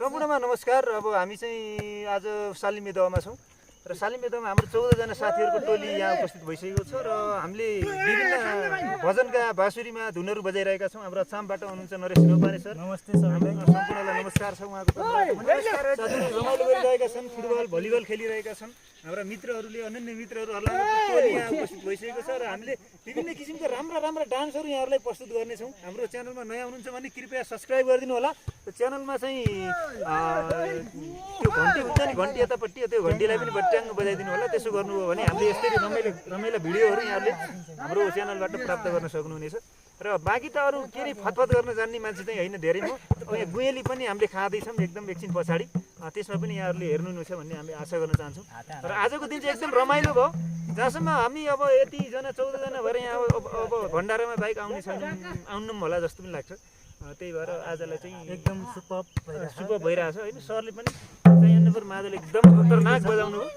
सम्पूर्णमा नमस्कार। अब हामी चाहिँ आज सालिमे दहमा छौँ र सालिमे दहमा हाम्रो 14 जना साथीहरूको टोली यहाँ उपस्थित भइसकेको छ र हामीले विभिन्न भजनका बाँसुरीमा धुनहरू बजाइरहेका छौँ। हाम्रो अछामबाट हुनुहुन्छ नरेश न्यौपाने सर। नमस्ते सबैलाई। सम्पूर्णलाई नमस्कार छ उहाँको तर्फबाट। रमाइलो गरिरहेका छन्, फुटबल भलिबल खेलिरहेका छन्। हाम्रा मित्रहरूले अनन्य मित्रहरू टोली यहाँ उपस्थित भइसकेको छ र हामीले विभिन्न किसिमका राम्रा डान्सहरू यहाँहरूलाई प्रस्तुत गर्नेछौँ। हाम्रो च्यानलमा नयाँ हुनुहुन्छ भने कृपया सब्सक्राइब गरिदिनु होला। त्यो च्यानलमा चाहिँ त्यो घन्टी हुन्छ नि, घन्टी यतापट्टि, त्यो घन्टीलाई पनि बट्ट्याङ्ग बजाइदिनु होला। त्यसो गर्नुभयो भने हामीले यसरी रमाइलो भिडियोहरू यहाँले हाम्रो च्यानलबाट प्राप्त गर्न सक्नुहुनेछ। र बाँकी त अरू के अरे फतफत गर्न जान्ने मान्छे चाहिँ होइन धेरै म। यहाँ गुएली पनि हामीले खाँदैछौँ एकदम एकछिन पछाडि, त्यसमा पनि यहाँहरूले हेर्नुहुनेछ भन्ने हामी आशा गर्न चाहन्छौँ। र आजको दिन चाहिँ एकदम रमाइलो भयो। जहाँसम्म हामी अब यतिजना 14 जना भएर यहाँ अब भण्डारामा बाइक आउनु होला जस्तो पनि लाग्छ। त्यही भएर आजलाई चाहिँ एकदम सुपर भइरहेछ होइन। सरले पनि अन्नपुर मादल एकदम खतरनाक बजाउनु हो।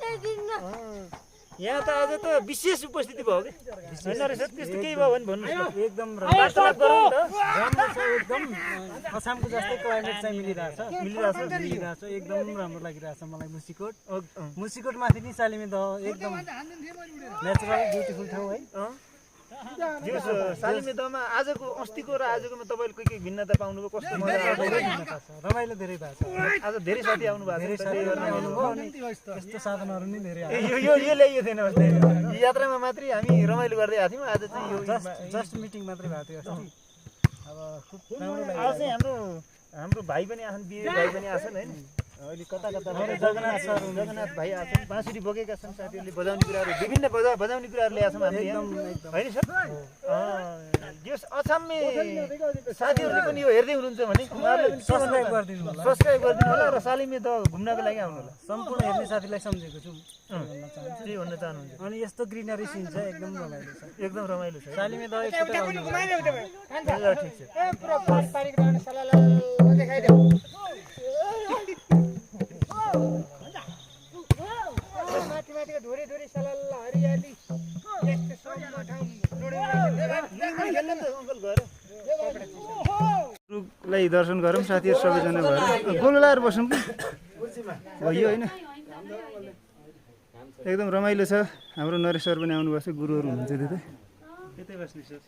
यहाँ त आज त विशेष उपस्थिति भयो कि होइन र सर? त्यस्तो केही भयो भने भन्नुहोस् न। एकदम वार्तालाप गरौँ न त। राम्रो छ, एकदम अछामको जस्तै क्लाइमेट चाहिँ मिलिरहेछ। एकदम राम्रो लागिरहेछ मलाई। मुसिकोट माथि नि सालिमे दह एकदम नेचुरल ब्युटिफुल ठाउँ है। सालिमे दहमा आजको अस्तिको र आजकोमा तपाईँले के भिन्नता पाउनुभयो? कस्तो रमाइलो धेरै भएको छ। आज धेरै साथी आउनु भएको धेरै साथीहरू आउनुभयो अनि यस्तो साधनहरू नि धेरै आयो। यो ल्याइयो थिएन अस्ति। यात्रामा मात्रै हामी रमाइलो गर्दै आएको थियौँ। आज चाहिँ यो जस्ट मिटिङ मात्रै भएको थियो अस्ति। अब खुब राम्रो लाग्यो। आज चाहिँ हाम्रो भाइ पनि आछन्, बिरे भाइ पनि आछन् होइन। अहिले कता जगन्नाथ भाइ आछन्, बाँसुरी बोकेका छन् साथीहरूले। बजाउने कुराहरू विभिन्न बजाउने कुराहरू ल्याएको छौँ हामीले यहाँ होइन सर। यस अछाममे साथीहरूले पनि यो हेर्दै हुनुहुन्छ भने उहाँहरूले सब्सक्राइब गरिदिनु होला र सालिमे दह घुम्नको लागि आउनु होला। सम्पूर्ण हेर्ने साथीलाई सम्झेको छु। के भन्न चाहनुहुन्छ? अनि यस्तो ग्रिनरी सिन छ, एकदम रमाइलो छ। एकदम रमाइलो छ। सालिमे दह एकपल्ट आउनु ल ठिक छ। लाई दर्शन गरौँ साथीहरू सबैजना भएर। गोलो लाएर बसौँ कि हो यो होइन। एकदम रमाइलो छ। हाम्रो नरेश सर पनि आउनुभएको छ, गुरुहरू हुनुहुन्छ त्यतै बस्ने सर।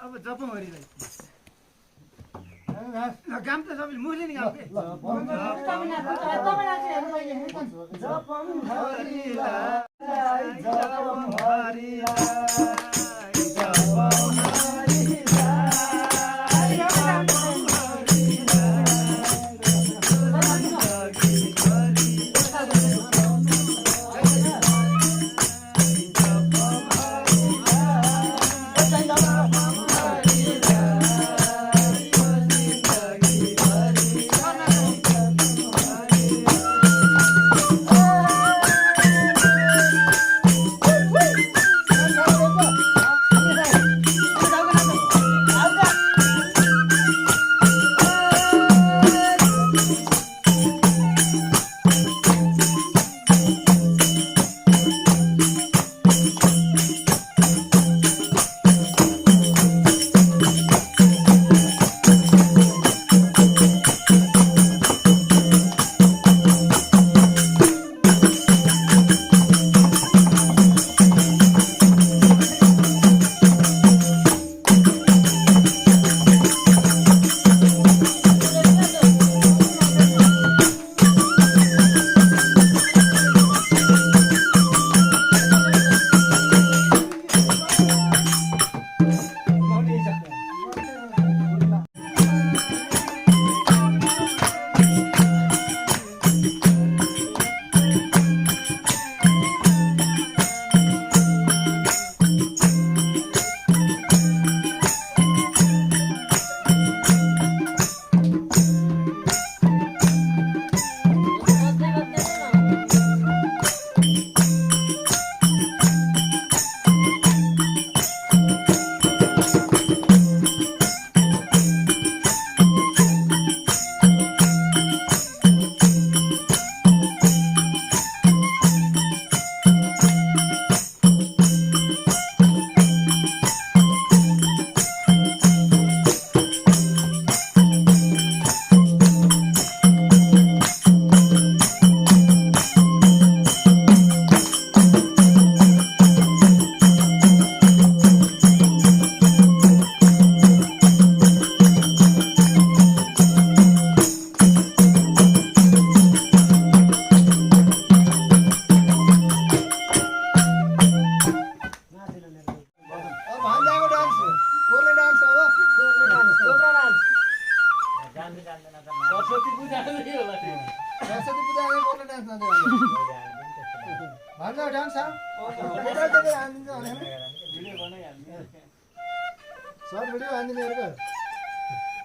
अब जपमहरीलाई काम त सबैले मुखले नि गाउँ सर भिडियो हान्दिने हेरेको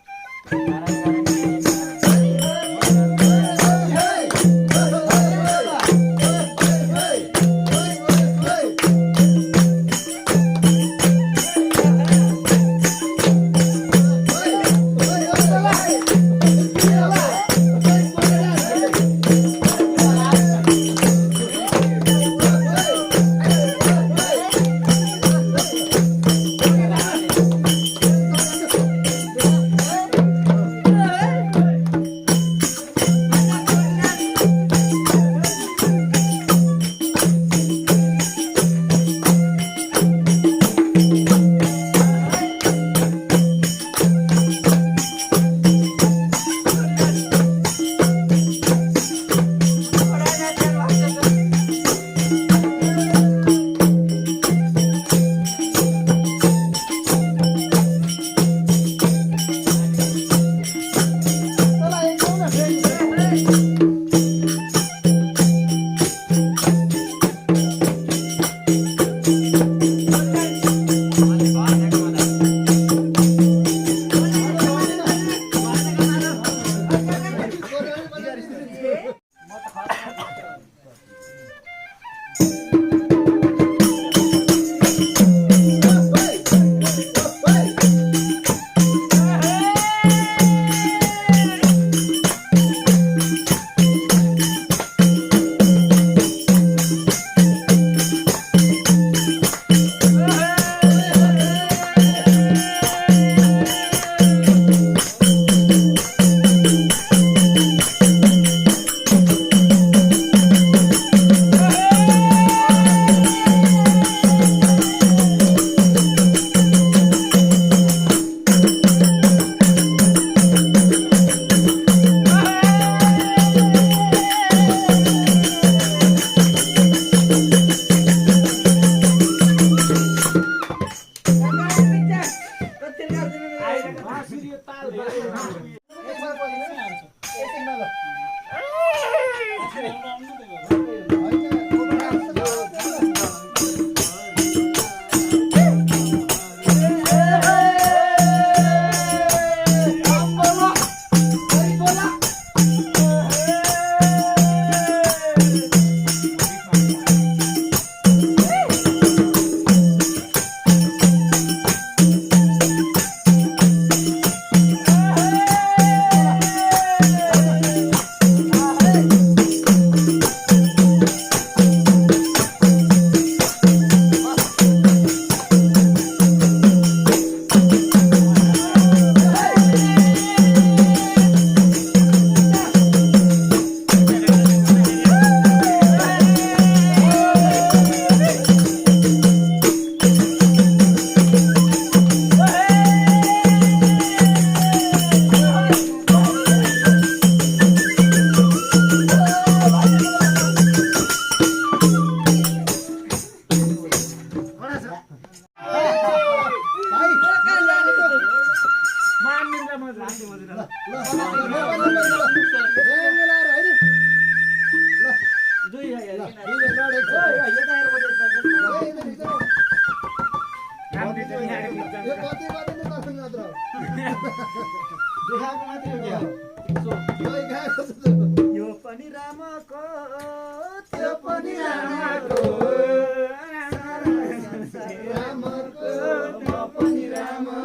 यता आएर बजाइ ए, इधर, इधर। काम बिच नि आएर बिच यो कति नै गर्छन् मात्र। देखाएको मात्रै हो क्या ओइ, गाएको छ त। यो पनि रामको त्यो पनि रामको रामको, म पनि रामको।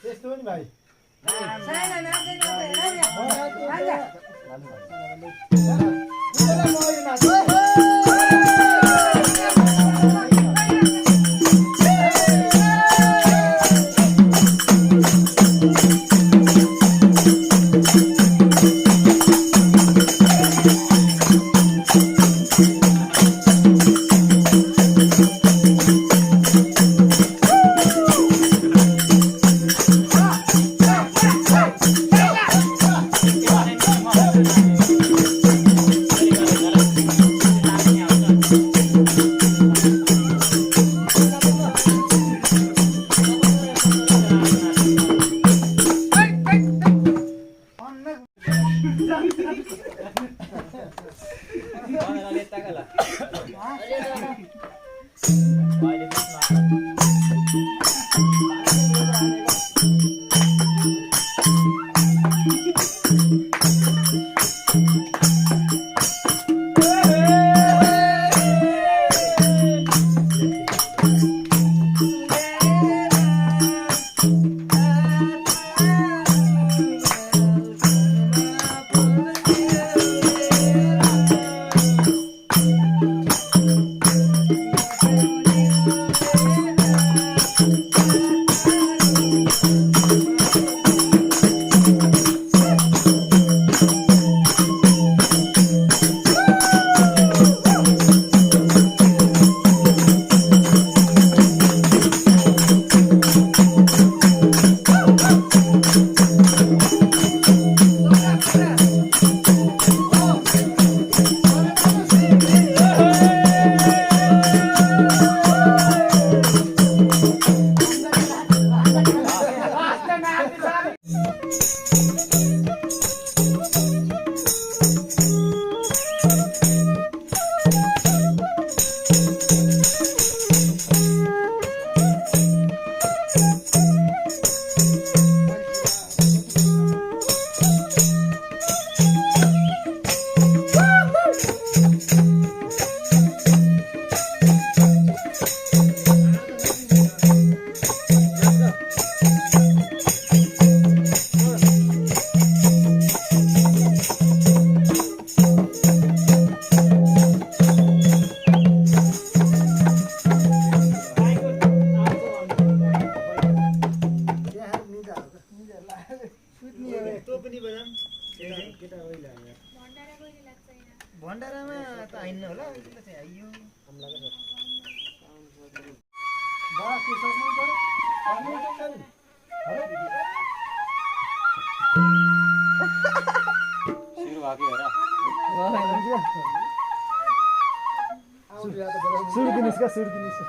त्यस्तो हो नि भाइ। भण्डारामा त आइन्न होला अहिले चाहिँ आइयो सुर्दिनुहोस् क्या सुर्दिनुहोस्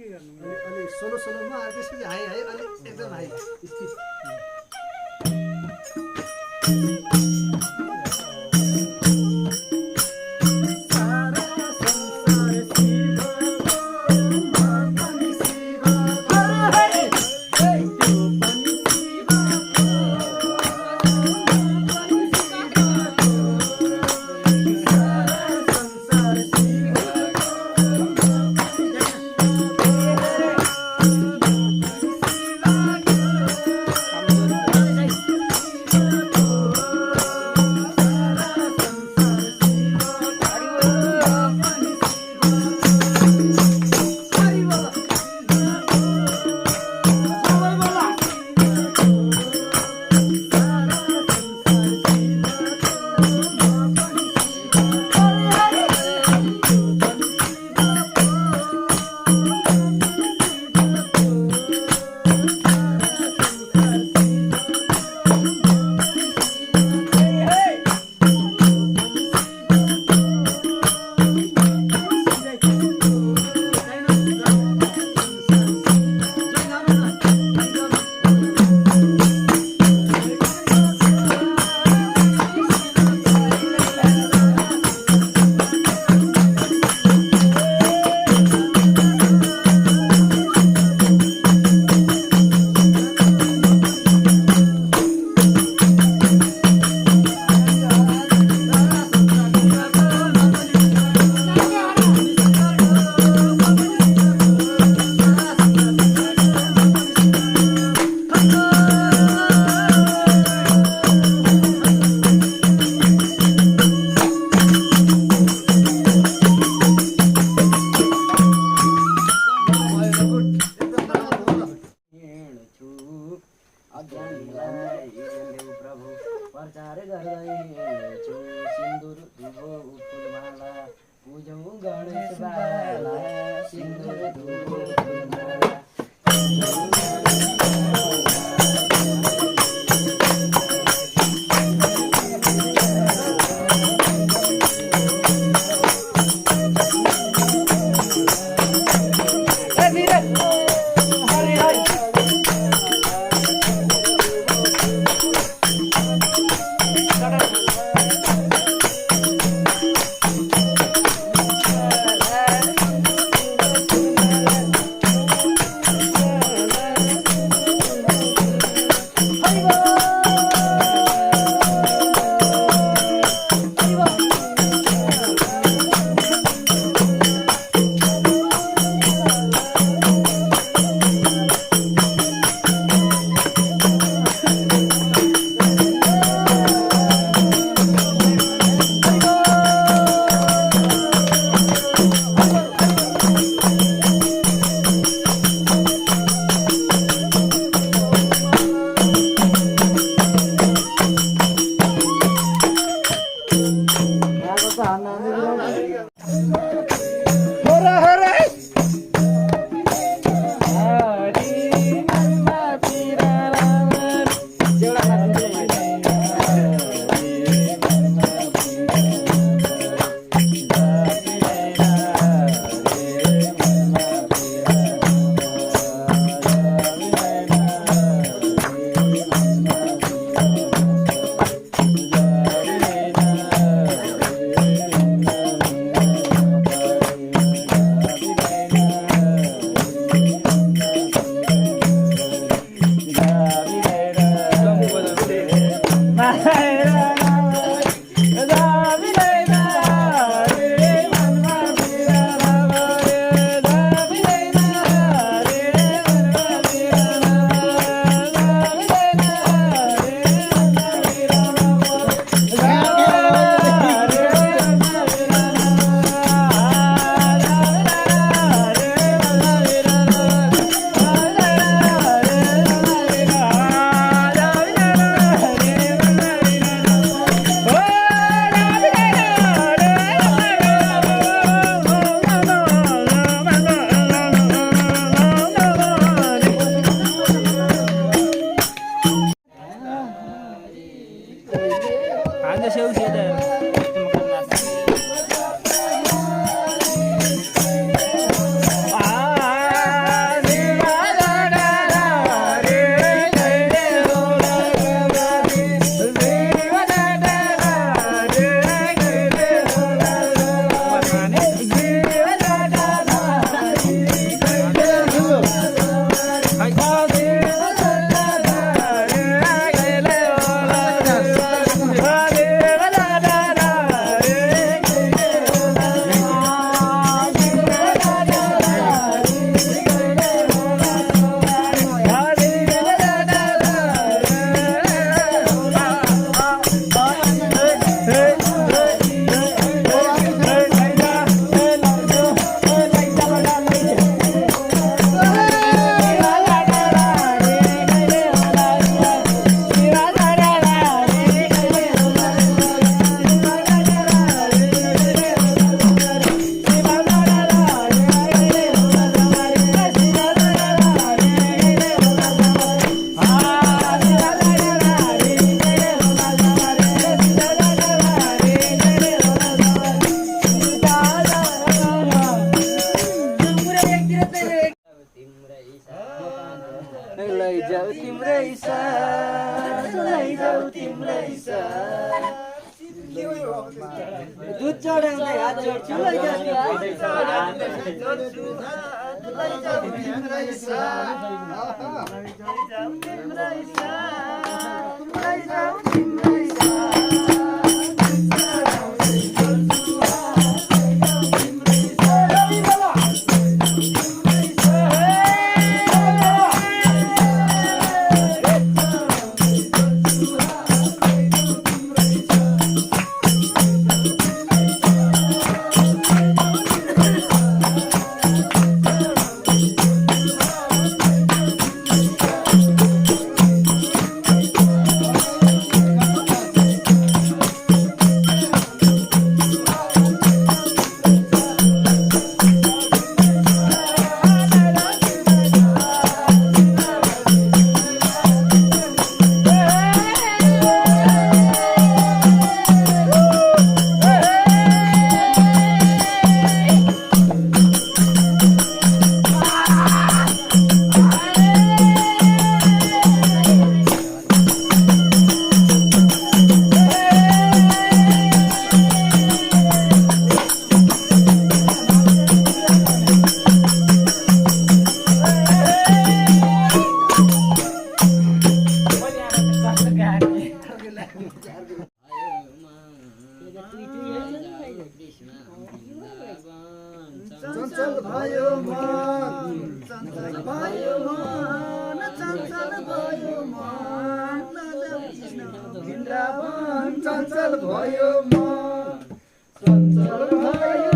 अलि सोलो सोलोमा त्यसपछि हाई हाई अलि एकदम हाई स्थिर प्रचार गर्दै हिँड्छु सिन्दुर धुपो फुलमाला पूजौँ गणेश बाला सिन्दुर धुपो फुलमाला लैजाऊ तिम्रै साथ, लैजाऊ तिम्रै साथ। दुध चढाउँदै हात जोड्छु, लैजाऊ तिम्रै साथ, लैजाऊ तिम्रै साथ, लैजाऊ तिम्रै साथ, लैजाऊ तिम्रै साथ। चञ्चल भयो मन, चञ्चल भयो मन, चञ्चल भयो मन, वृन्दावन चञ्चल भयो मन, चञ्चल भयो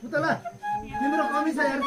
पुतला तिम्रो कमी छ यार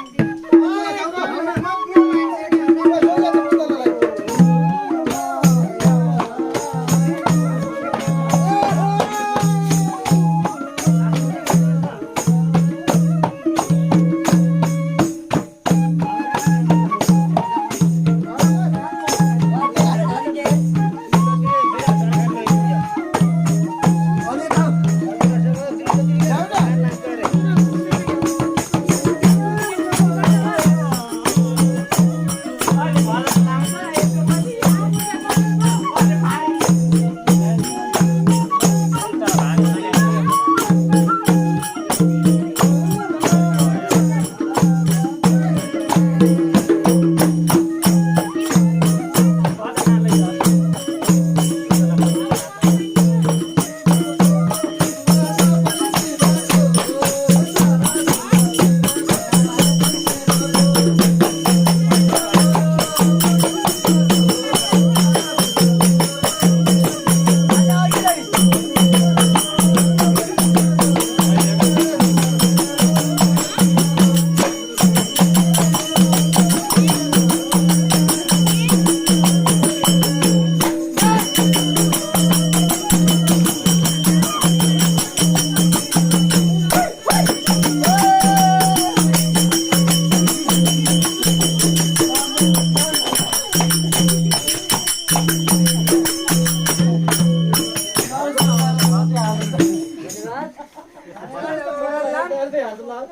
हात लाग